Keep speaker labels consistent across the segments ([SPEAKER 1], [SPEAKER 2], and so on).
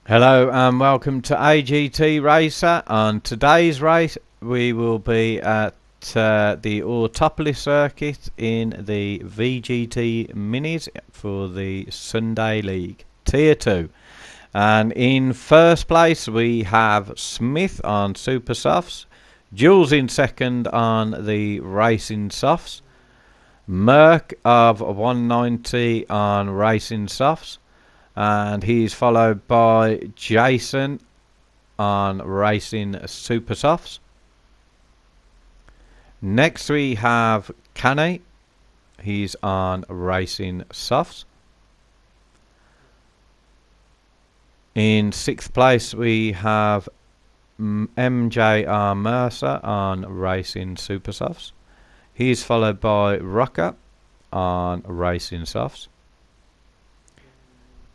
[SPEAKER 1] Hello and welcome to AGT Racer. On today's race we will be at the Autopolis circuit in the VGT Minis for the Sunday League Tier 2. And in first place we have Smith on Super Softs, Jules in second on the Racing Softs, Merck of 190 on Racing Softs, and he's followed by Jason on Racing Super Softs. Next we have Canny, he's on Racing Softs. In sixth place we have MJR Mercer on Racing Super Softs. He's followed by Rocker on Racing Softs.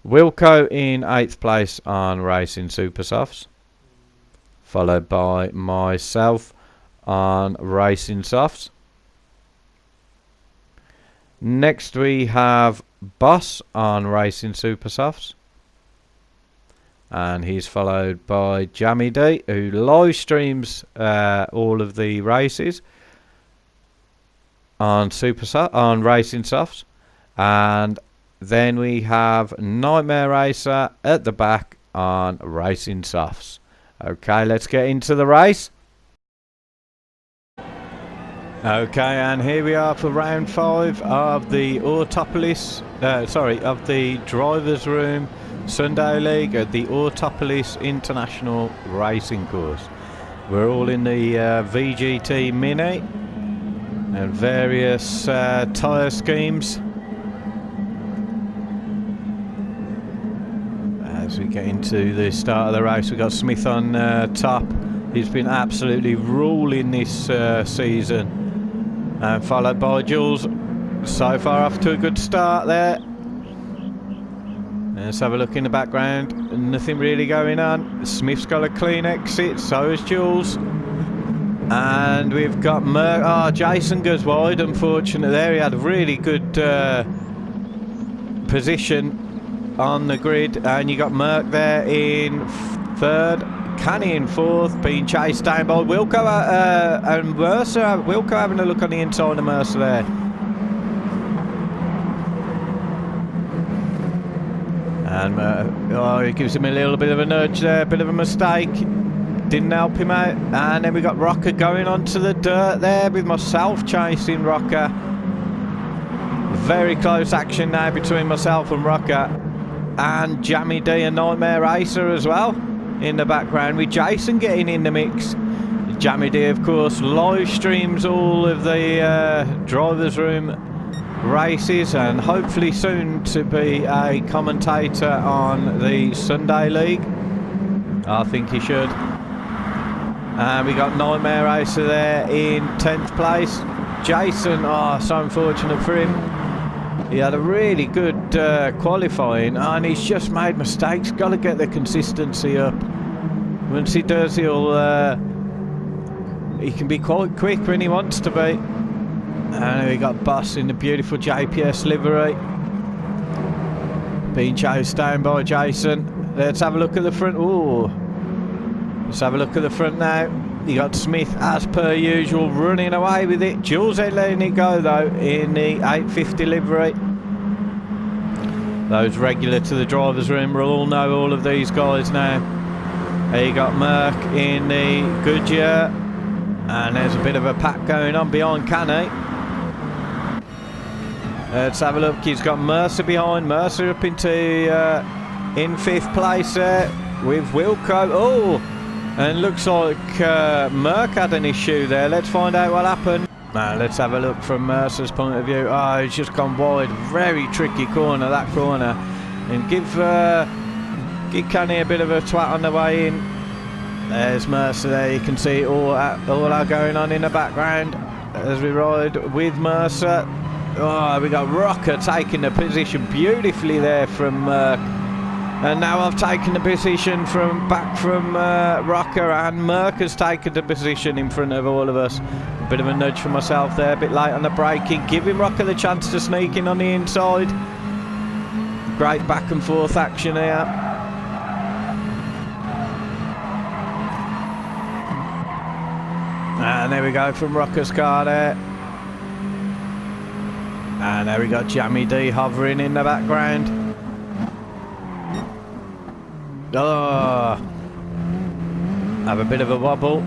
[SPEAKER 1] Wilco in 8th place on Racing Super Softs, followed by myself on Racing Softs. Next we have Boss on Racing Super Softs, and he's followed by Jammy D, who live streams all of the races on Racing Softs. And then we have Nightmare Racer at the back on Racing Softs. Okay, let's get into the race. Okay, and here we are for round 5 of the Autopolis, of the Drivers Room Sunday League at the Autopolis International Racing Course. We're all in the VGT Mini and various tyre schemes. As we get into the start of the race, we've got Smith on top. He's been absolutely ruling this season, and followed by Jules. So far off to a good start there. Let's have a look in the background. Nothing really going on. Smith's got a clean exit, so has Jules. And we've got Jason goes wide, unfortunately there. He had a really good position on the grid, and you got Merck there in third, Canny in fourth, being chased down by Wilco and Mercer. Wilco having a look on the inside of Mercer there. And he gives him a little bit of a nudge there, a bit of a mistake, didn't help him out. And then we got Rocker going onto the dirt there, with myself chasing Rocker. Very close action now between myself and Rocker. And Jammy D and Nightmare Racer as well in the background, with Jason getting in the mix. Jammy D, of course, live streams all of the Drivers Room races, and hopefully soon to be a commentator on the Sunday League. I think he should. And we got Nightmare Racer there in 10th place. Jason, so unfortunate for him. He had a really good qualifying, and he's just made mistakes. Got to get the consistency up. Once he does, he can be quite quick when he wants to be. And we got Boss in the beautiful JPS livery, being chased down by Jason. Let's have a look at the front. Ooh, let's have a look at the front now. You got Smith, as per usual, running away with it. Jules ain't letting it go though in the 850 livery. Those regular to the Drivers Room will all know all of these guys now. There you got Merck in the Goodyear, and there's a bit of a pack going on behind Canny. Let's have a look. He's got Mercer behind. Mercer up into in 5th place there with Wilco. Oh, and looks like Merck had an issue there. Let's find out what happened. Now let's have a look from Mercer's point of view. He's just gone wide. Very tricky corner, that corner. And give Canny a bit of a twat on the way in. There's Mercer there. You can see all that going on in the background as we ride with Mercer. We got Rocker taking the position beautifully there from Merck. And now I've taken the position from Rocker, and Merck has taken the position in front of all of us. A bit of a nudge for myself there, a bit late on the braking, giving Rocker the chance to sneak in on the inside. Great back and forth action here. And there we go from Rocker's car there. And there we got Jammy D hovering in the background. Oh, have a bit of a wobble.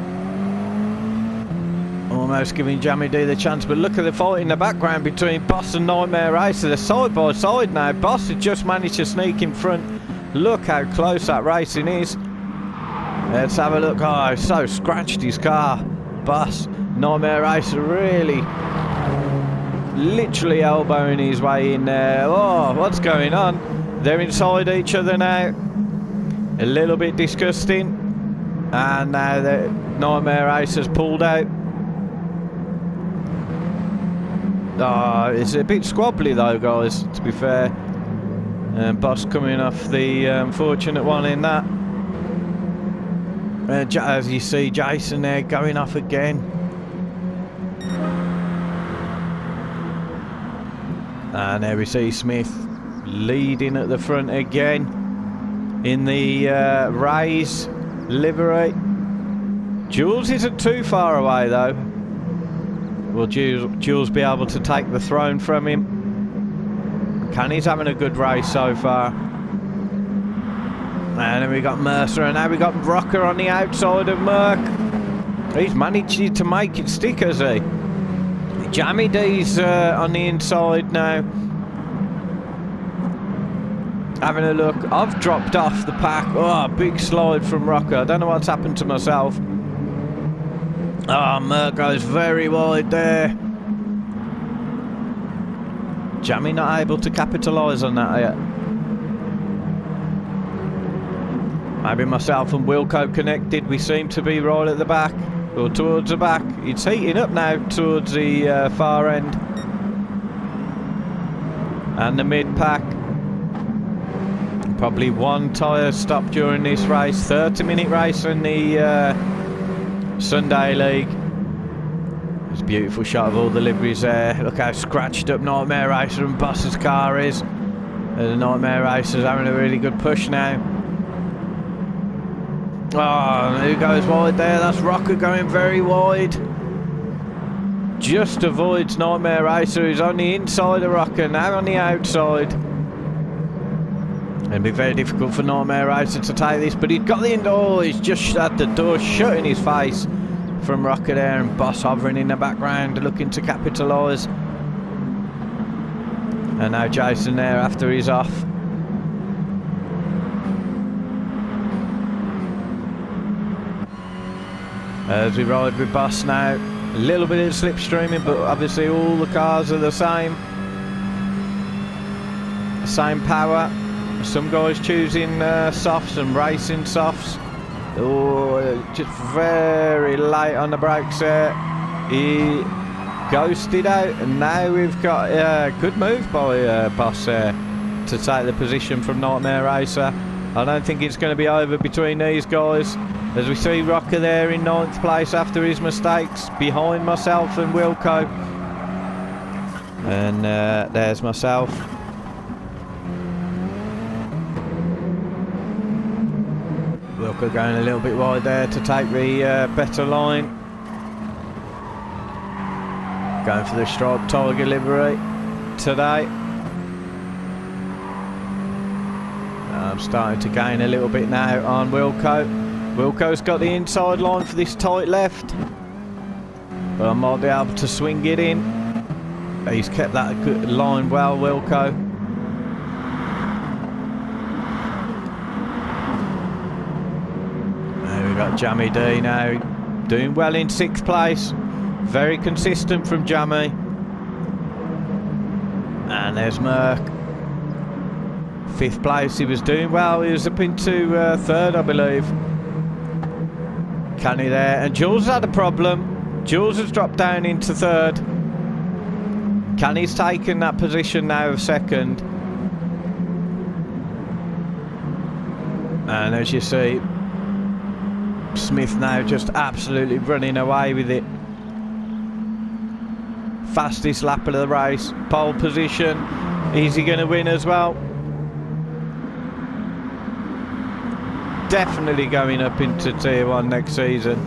[SPEAKER 1] Almost giving Jammy D the chance, but look at the fight in the background between Boss and Nightmare Racer. They're side by side now. Boss has just managed to sneak in front. Look how close that racing is. Let's have a look. Oh, so scratched his car. Boss, Nightmare Racer really literally elbowing his way in there. Oh, what's going on? They're inside each other now. A little bit disgusting. And now the Nightmare Racer's pulled out. Oh, it's a bit squabbly though, guys, to be fair. Boss coming off the unfortunate one in that. As you see, Jason there going off again. And there we see Smith leading at the front again in the Rays livery. Jules isn't too far away though. Will Jules be able to take the throne from him? Kenny's having a good race so far. And then we got Mercer, and now we got Rocker on the outside of Merc. He's managed to make it stick, has he? Jammy D's on the inside now. Having a look. I've dropped off the pack. Oh, big slide from Rocker. I don't know what's happened to myself. Oh, Merc goes very wide there. Jammy not able to capitalise on that yet. Maybe myself and Wilco connected. We seem to be right at the back, or towards the back. It's heating up now towards the far end. And the mid-pack. Probably one tyre stop during this race. 30-minute race in the Sunday League. There's a beautiful shot of all the liveries there. Look how scratched up Nightmare Racer and Boss's car is. The Nightmare Racer's having a really good push now. Oh, who goes wide there? That's Rocker going very wide. Just avoids Nightmare Racer, who's on the inside of Rocker, now on the outside. It'll be very difficult for Nightmare Racer to take this, but he's got the indoor. He's just had the door shut in his face from Rocker there, and Boss hovering in the background looking to capitalise. And now Jason there after he's off. As we ride with Boss now, a little bit of slipstreaming, but obviously all the cars are the same power. Some guys choosing softs and racing softs. Oh, just very late on the brakes there. He ghosted out, and now we've got a good move by Boss there to take the position from Nightmare Racer. I don't think it's going to be over between these guys. As we see Rocker there in 9th place after his mistakes, behind myself and Wilco. And there's myself. Wilco going a little bit wide there to take the better line. Going for the striped Tiger livery today. I'm starting to gain a little bit now on Wilco. Wilco's got the inside line for this tight left, but I might be able to swing it in. He's kept that good line well, Wilco. There we got Jammy D now, doing well in 6th place. Very consistent from Jammy. And there's Merc. 5th place, he was doing well. He was up into 3rd, I believe. Kenny there, and Jules had a problem. Jules has dropped down into 3rd. Kenny's taken that position now of 2nd. And as you see, Smith now just absolutely running away with it. Fastest lap of the race, pole position. Is he going to win as well? Definitely going up into Tier 1 next season.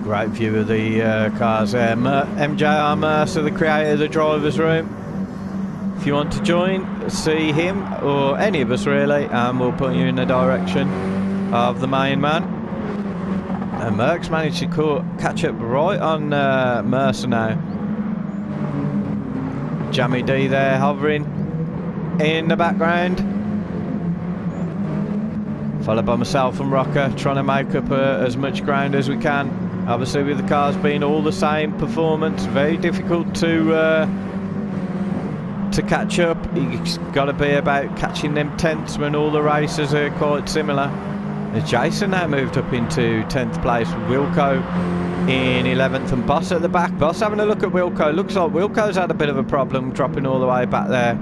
[SPEAKER 1] Great view of the cars there. MJR Mercer, the creator of the driver's room. If you want to join, see him or any of us really, and we'll put you in the direction of the main man. And Merck's managed to catch up right on Mercer now. Jammy D there hovering in the background, followed by myself and Rocker, trying to make up as much ground as we can. Obviously with the cars being all the same performance, very difficult to catch up. It's got to be about catching them tenths when all the races are quite similar. As Jason now moved up into 10th place, Wilco in 11th and Boss at the back. Boss having a look at Wilco. Looks like Wilco's had a bit of a problem dropping all the way back there.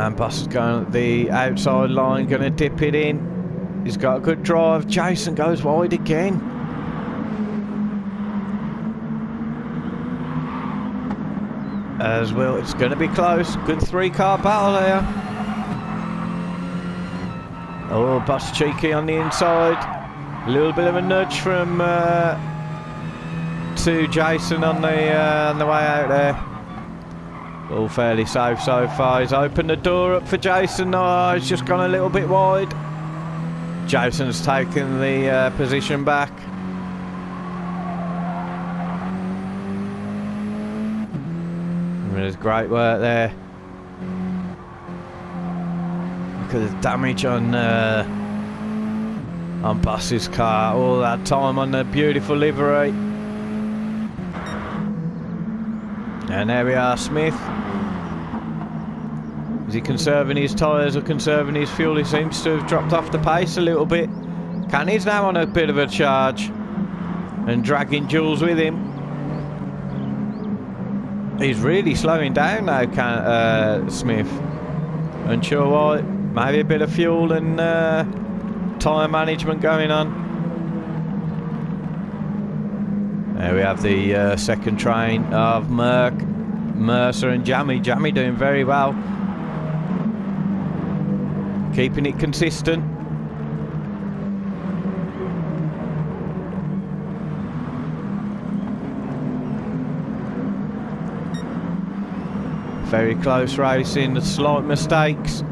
[SPEAKER 1] Boss is going at the outside line, going to dip it in. He's got a good drive. Jason goes wide again. As well, it's going to be close. Good 3-car battle here. Oh, Boss cheeky on the inside. A little bit of a nudge from to Jason on the way out there. All fairly safe so far. He's opened the door up for Jason. Oh, he's just gone a little bit wide. Jason's taken the position back. There's great work there. Look at the damage on Boss's car. All that time on the beautiful livery. And there we are, Smith. Is he conserving his tyres or conserving his fuel? He seems to have dropped off the pace a little bit. Canny's now on a bit of a charge and dragging Jules with him. He's really slowing down now, Smith. Unsure why. Maybe a bit of fuel and tyre management going on. There we have the second train of Mercer and Jammy. Jammy doing very well. Keeping it consistent. Very close racing, the slight mistakes.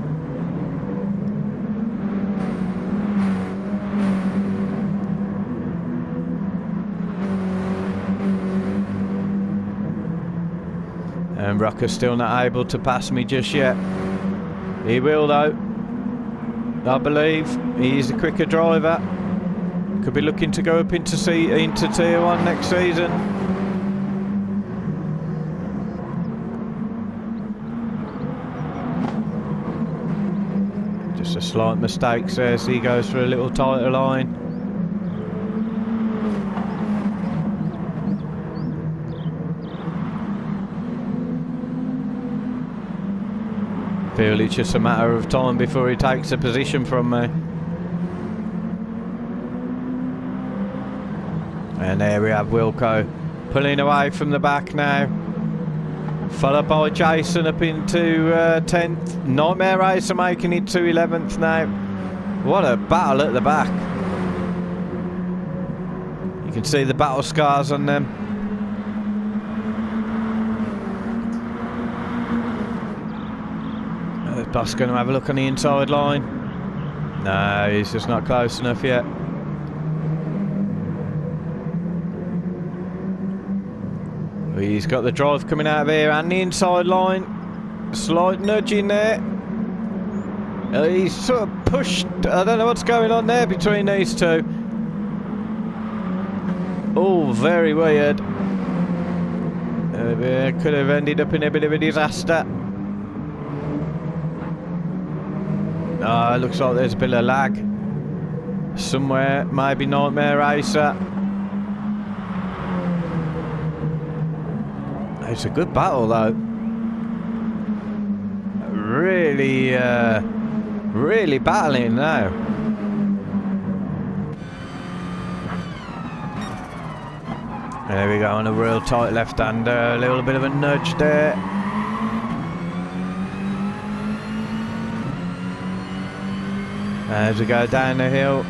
[SPEAKER 1] And Rocker's still not able to pass me just yet. He will though. I believe he's the quicker driver. Could be looking to go up into Tier 1 next season. Just a slight mistake there as he goes for a little tighter line. Feel it's just a matter of time before he takes a position from me. And there we have Wilco pulling away from the back now, followed by Jason up into 10th. Nightmare Racer making it to 11th now. What a battle at the back. You can see the battle scars on them. Boss going to have a look on the inside line. No, he's just not close enough yet. He's got the drive coming out of here and the inside line. Slight nudge in there. He's sort of pushed. I don't know what's going on there between these two. Oh, very weird. Could have ended up in a bit of a disaster. It looks like there's a bit of lag somewhere. Maybe Nightmare Racer. It's a good battle though. Really, really battling now. There we go, on a real tight left-hander. A little bit of a nudge there. As we go down the hill.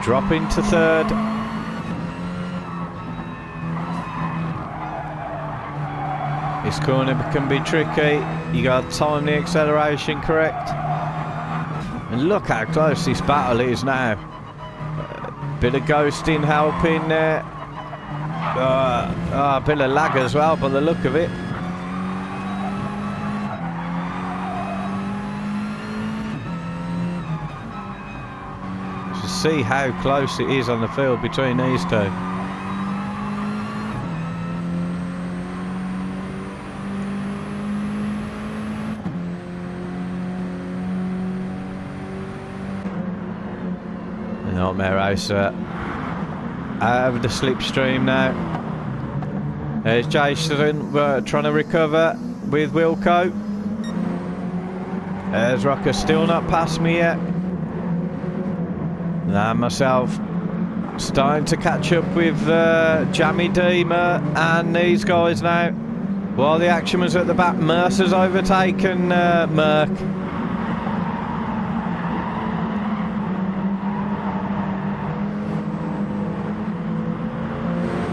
[SPEAKER 1] drop into third. This corner can be tricky. You got to time the acceleration correct. And look how close this battle is now. Bit of ghosting helping there. A bit of lag as well by the look of it. See how close it is on the field between these two. Nightmare Racer out of the slipstream now. There's Jason trying to recover with Wilco. There's Rocker, still not past me yet. Now myself starting to catch up with Jammy Deemer and these guys now. While the action was at the back, Mercer's overtaken Merc.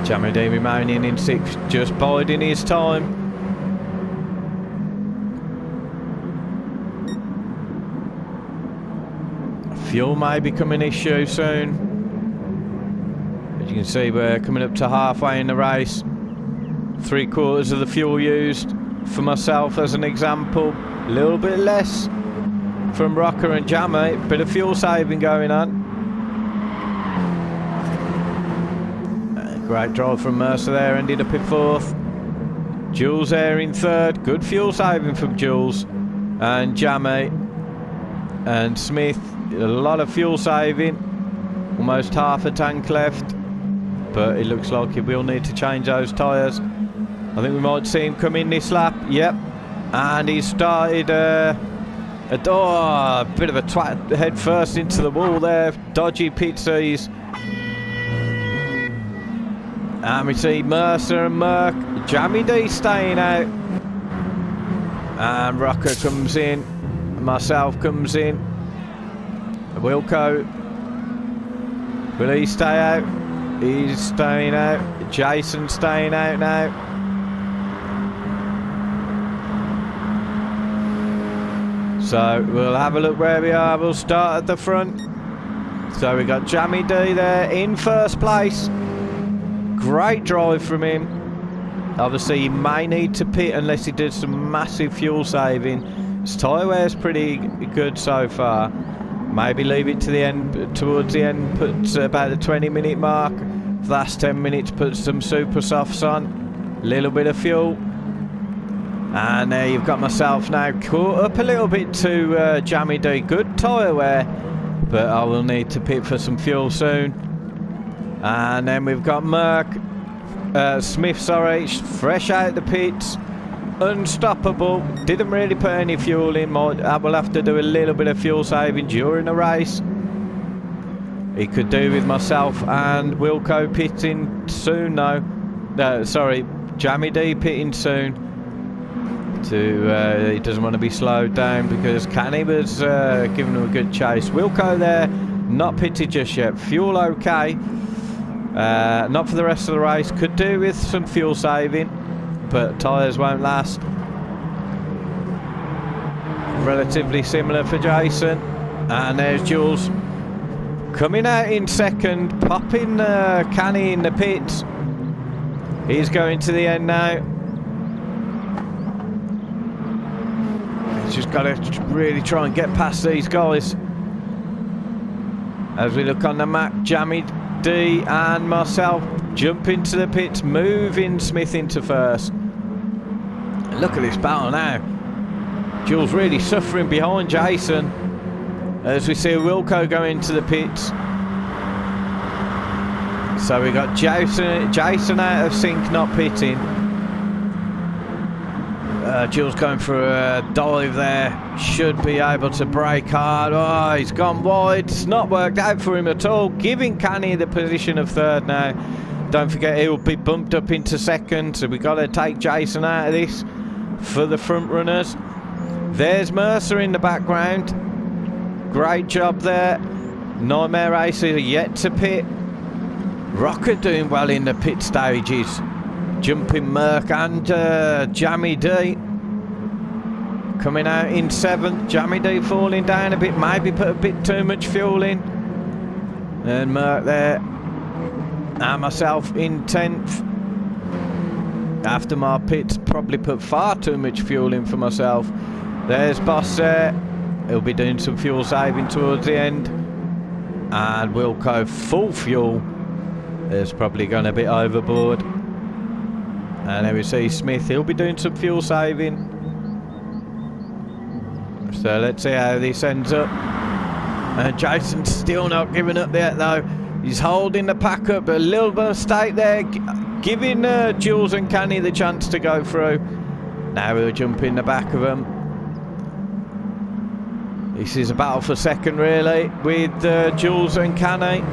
[SPEAKER 1] Jammy Deemer remaining in 6th, just biding his time. Fuel may become an issue soon. As you can see, we're coming up to halfway in the race. 3/4 of the fuel used for myself as an example. A little bit less from Rocker and Jammy. Bit of fuel saving going on. Great drive from Mercer there, ended up in 4th. Jules there in 3rd. Good fuel saving from Jules and Jammy and Smith. A lot of fuel saving, almost half a tank left, but it looks like he will need to change those tyres. I think we might see him come in this lap. Yep, and he started a bit of a twat head first into the wall there. Dodgy pitsies. And we see Mercer and Merc. Jammy D staying out, and Rocker comes in, myself comes in. Wilco, will he stay out? He's staying out. Jason staying out now. So we'll have a look where we are. We'll start at the front. So we got Jammy D there in 1st place. Great drive from him. Obviously he may need to pit unless he does some massive fuel saving. His tyre wear's pretty good so far. Maybe leave it to the end, towards the end, put about the 20-minute mark. For the last 10 minutes, put some super softs on. Little bit of fuel. And there you've got myself now caught up a little bit to Jammy D. Good tyre wear, but I will need to pit for some fuel soon. And then we've got Smith, sorry, fresh out the pits. Unstoppable. Didn't really put any fuel in. I will have to do a little bit of fuel saving during the race. He could do with myself and Wilco pitting soon though. Sorry, Jammy D pitting soon. He doesn't want to be slowed down because Canny was giving him a good chase. Wilco there, not pitted just yet. Fuel okay. Not for the rest of the race. Could do with some fuel saving, but tyres won't last. Relatively similar for Jason. And there's Jules coming out in 2nd, popping Canny in the pits. He's going to the end now. He's just got to really try and get past these guys. As we look on the map, Jammy D and myself jump into the pits, moving Smith into 1st. Look at this battle now. Jules really suffering behind Jason. As we see Wilco go into the pits. So we got Jason out of sync, not pitting. Jules going for a dive there. Should be able to brake hard. Oh, he's gone wide. It's not worked out for him at all. Giving Canny the position of 3rd now. Don't forget he'll be bumped up into 2nd. So we've got to take Jason out of this for the front runners. There's Mercer in the background. Great job there. Nightmare Racer yet to pit. Rocker doing well in the pit stages. Jumping Merc and Jammy D. Coming out in 7th. Jammy D falling down a bit. Maybe put a bit too much fuel in. And Merc there. And myself in 10th. After my pits, probably put far too much fuel in for myself. There's Boss there. He'll be doing some fuel saving towards the end. And Wilco full fuel. There's probably gone a bit overboard. And then we see Smith. He'll be doing some fuel saving. So let's see how this ends up. And Jason's still not giving up yet though. He's holding the pack up. A little mistake there. Giving Jules and Canny the chance to go through. Now we'll jump in the back of them. This is a battle for second really with Jules and Canny.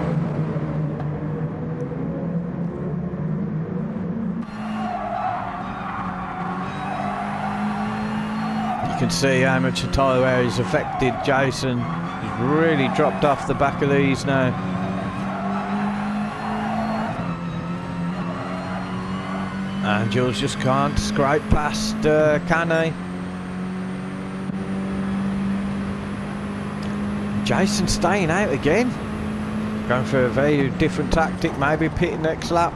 [SPEAKER 1] You can see how much the tyre wear has affected Jason. He's really dropped off the back of these now. And Jules just can't scrape past Canny. Jason staying out again. Going for a very different tactic, maybe pitting next lap.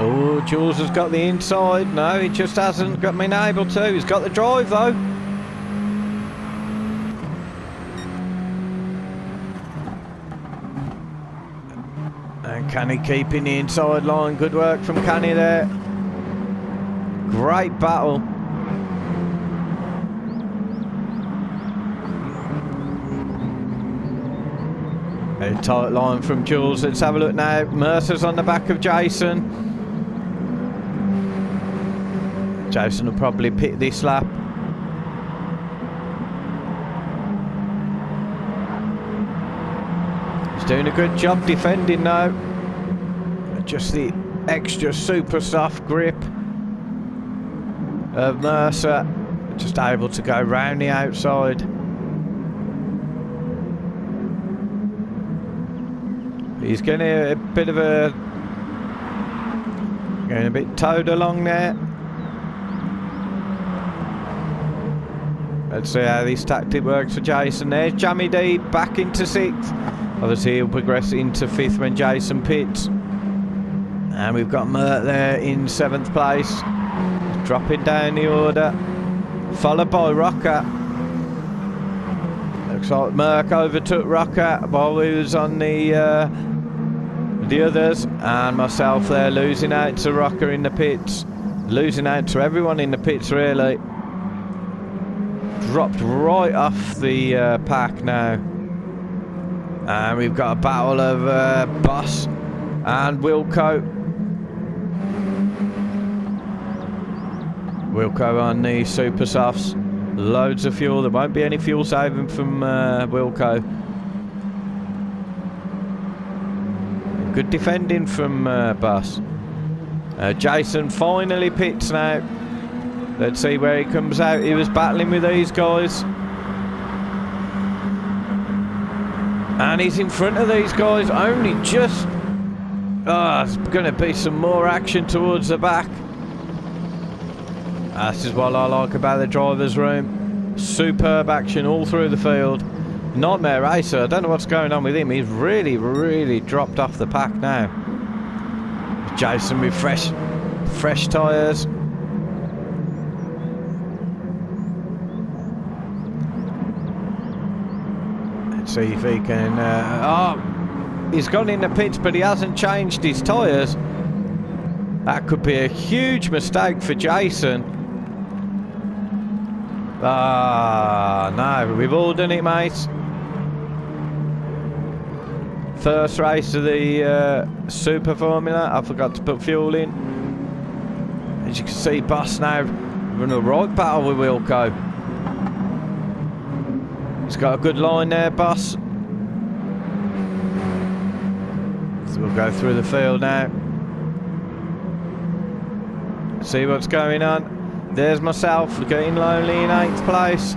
[SPEAKER 1] Oh, Jules has got the inside. No, he just hasn't been able to. He's got the drive though. And Canny keeping the inside line. Good work from Canny there. Great battle. A tight line from Jules. Let's have a look now. Mercer's on the back of Jason. Jason will probably pit this lap. He's doing a good job defending now. Just the extra super soft grip of Mercer. Just able to go round the outside. He's getting a bit of a... Going a bit towed along there. Let's see how this tactic works for Jason. There's Jammy D back into 6th. Obviously he'll progress into 5th when Jason pits. And we've got Mert there in 7th place. Dropping down the order. Followed by Rocker. Looks like Merc overtook Rocker while he was on the others. And myself there losing out to Rocker in the pits. Losing out to everyone in the pits really. Dropped right off the pack now. And we've got a battle of Boss and Wilco. Wilco on the super softs. Loads of fuel. There won't be any fuel saving from Wilco. Good defending from Boss. Jason finally pits now. Let's see where he comes out. He was battling with these guys. And he's in front of these guys. Only just... Oh, there's going to be some more action towards the back. This is what I like about the driver's room. Superb action all through the field. Nightmare Racer, I don't know what's going on with him. He's really, really dropped off the pack now. Jason with fresh tyres. Let's see if he can... oh, he's gone in the pits, but he hasn't changed his tyres. That could be a huge mistake for Jason. No, we've all done it, mate. First race of the Super Formula. I forgot to put fuel in. As you can see, Boss now running a right battle with Wilco. He's got a good line there, Boss. So we'll go through the field now. See what's going on. There's myself getting lonely in 8th place.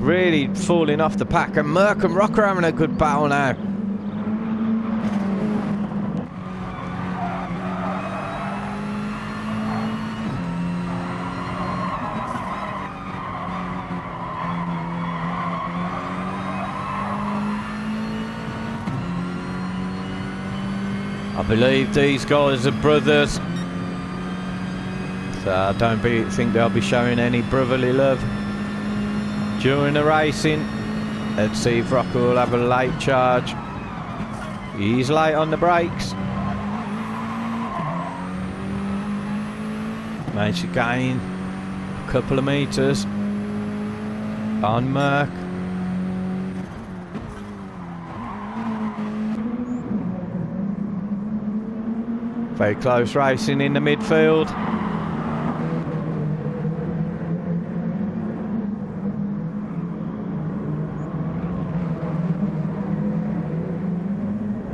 [SPEAKER 1] really falling off the pack, and Merck and Rocker having a good battle now. I believe these guys are brothers, so I don't think they'll be showing any brotherly love during the racing. Let's see if Rocker will have a late charge. He's late on the brakes. Managed to gain a couple of meters on Merck. Very close racing in the midfield.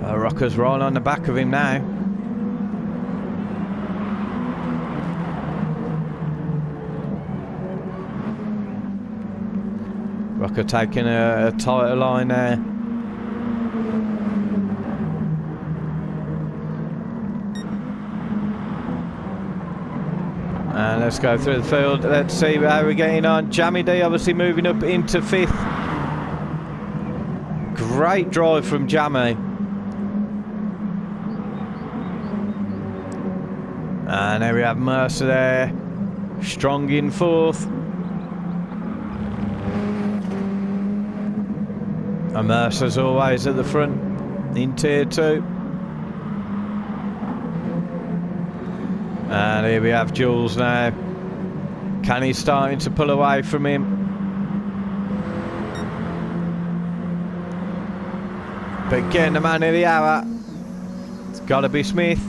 [SPEAKER 1] Rocker's right on the back of him now. Rocker taking a tighter line there. And let's go through the field. Let's see how we're getting on. Jammy D obviously moving up into 5th. Great drive from Jammy. And there we have Mercer there. Strong in 4th. And Mercer's always at the front in Tier 2. And here we have Jules now. Kenny's starting to pull away from him. But getting the man of the hour, it's got to be Smith.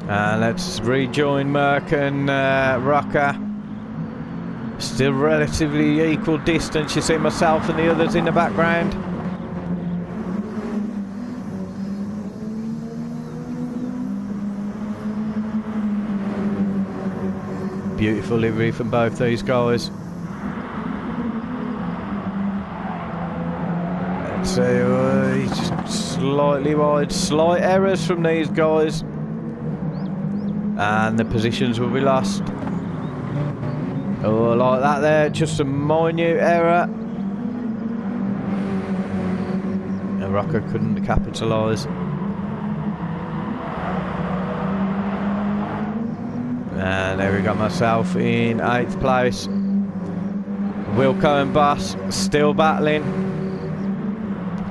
[SPEAKER 1] And let's rejoin Merck and Rocker. Still relatively equal distance. You see myself and the others in the background. Beautiful livery from both these guys. Let's see, he's just slightly wide. Slight errors from these guys, and the positions will be lost. Oh, like that there, just a minute error. And Rocker couldn't capitalise. And there we got myself in 8th place. Wilco and Boss still battling.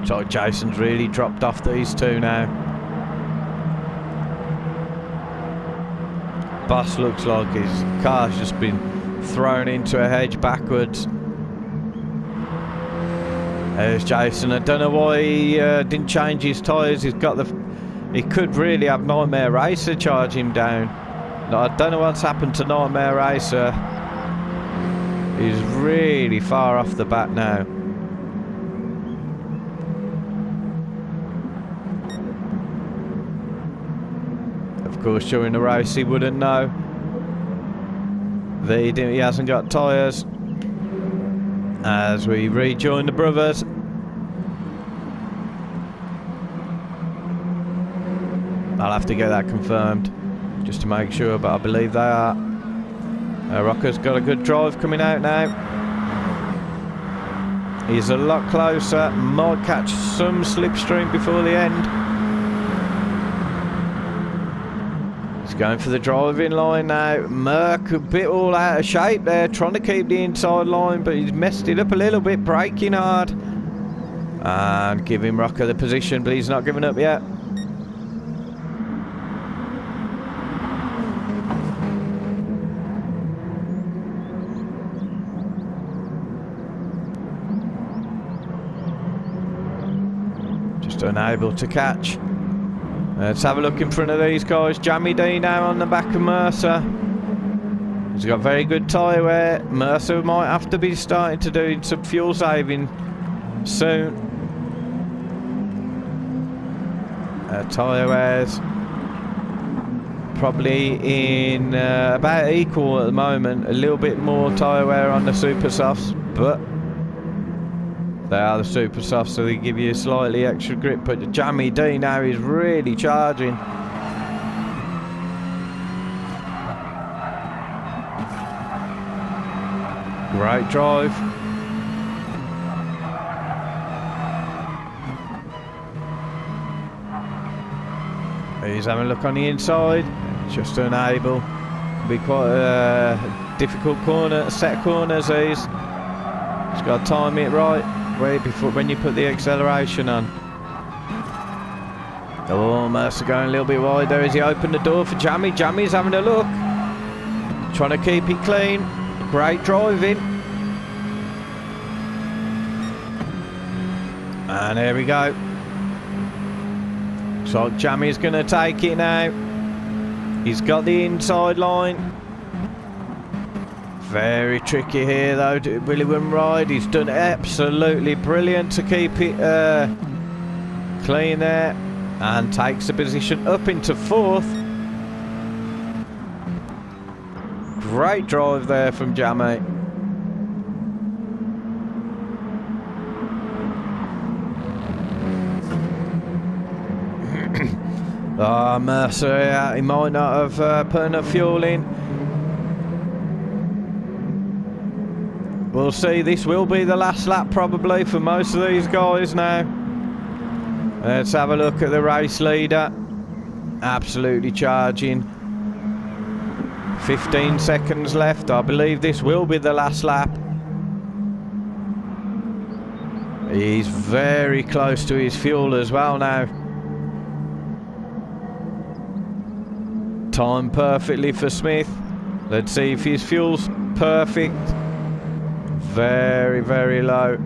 [SPEAKER 1] So Jason's really dropped off these two now. Boss looks like his car's just been thrown into a hedge backwards. There's Jason. I don't know why he didn't change his tyres. He could really have Nightmare Racer charge him down. I don't know what's happened to Nightmare Racer. He's really far off the back now. Of course, during the race he wouldn't know. He hasn't got tyres. As we rejoin the brothers. I'll have to get that confirmed just to make sure, but I believe they are. Rocker's got a good drive coming out now. He's a lot closer. Might catch some slipstream before the end. Going for the driving line now. Merck a bit all out of shape there, trying to keep the inside line, but he's messed it up a little bit, braking hard. And giving Rocker the position, but he's not giving up yet. Just unable to catch. Let's have a look in front of these guys. Jammy D now on the back of Mercer. He's got very good tyre wear. Mercer might have to be starting to do some fuel saving soon. Tyre wears probably in about equal at the moment. A little bit more tyre wear on the super softs, but they are the super softs, so they give you slightly extra grip. But the Jammy D now is really charging. Great drive. He's having a look on the inside. Just unable. Be quite a difficult corner, set of corners. He's got to time it right way before when you put the acceleration on. Oh, Mercer going a little bit wide there as he opened the door for Jammy. Jammy's having a look, trying to keep it clean. Great driving. And there we go. So Jammy's going to take it now. He's got the inside line. Very tricky here though. Will he win ride? He's done absolutely brilliant to keep it clean there. And takes the position up into 4th. Great drive there from Jammy. Oh, Mercer, he might not have put enough fuel in. We'll see. This will be the last lap probably for most of these guys now. Let's have a look at the race leader. Absolutely charging. 15 seconds left. I believe this will be the last lap. He's very close to his fuel as well now. Time perfectly for Smith. Let's see if his fuel's perfect. Very, very low.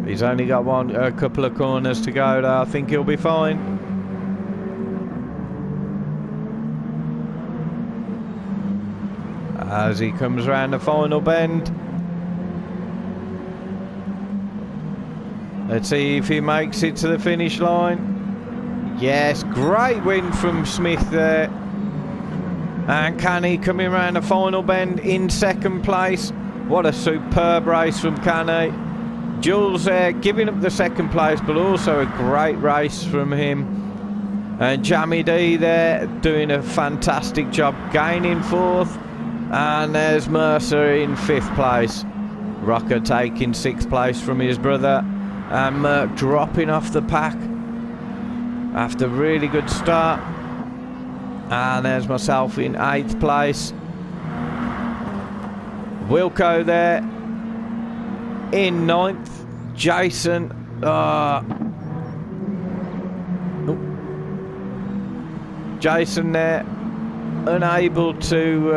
[SPEAKER 1] He's only got a couple of corners to go though. I think he'll be fine. As he comes around the final bend. Let's see if he makes it to the finish line. Yes, great win from Smith there. And Canny coming around the final bend in 2nd place. What a superb race from Canny. Jules there giving up the 2nd place, but also a great race from him. And Jammy D there doing a fantastic job, gaining 4th. And there's Mercer in 5th place. Rocker taking 6th place from his brother. And Merck dropping off the pack after a really good start. And there's myself in 8th place. Wilco there in 9th. Jason Jason there unable to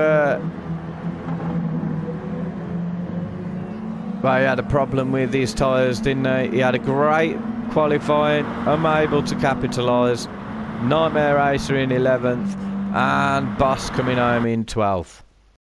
[SPEAKER 1] well, he had a problem with his tyres, didn't he? He had a great qualifying, unable to capitalise. Nightmare Racer in 11th and Boss coming home in 12th.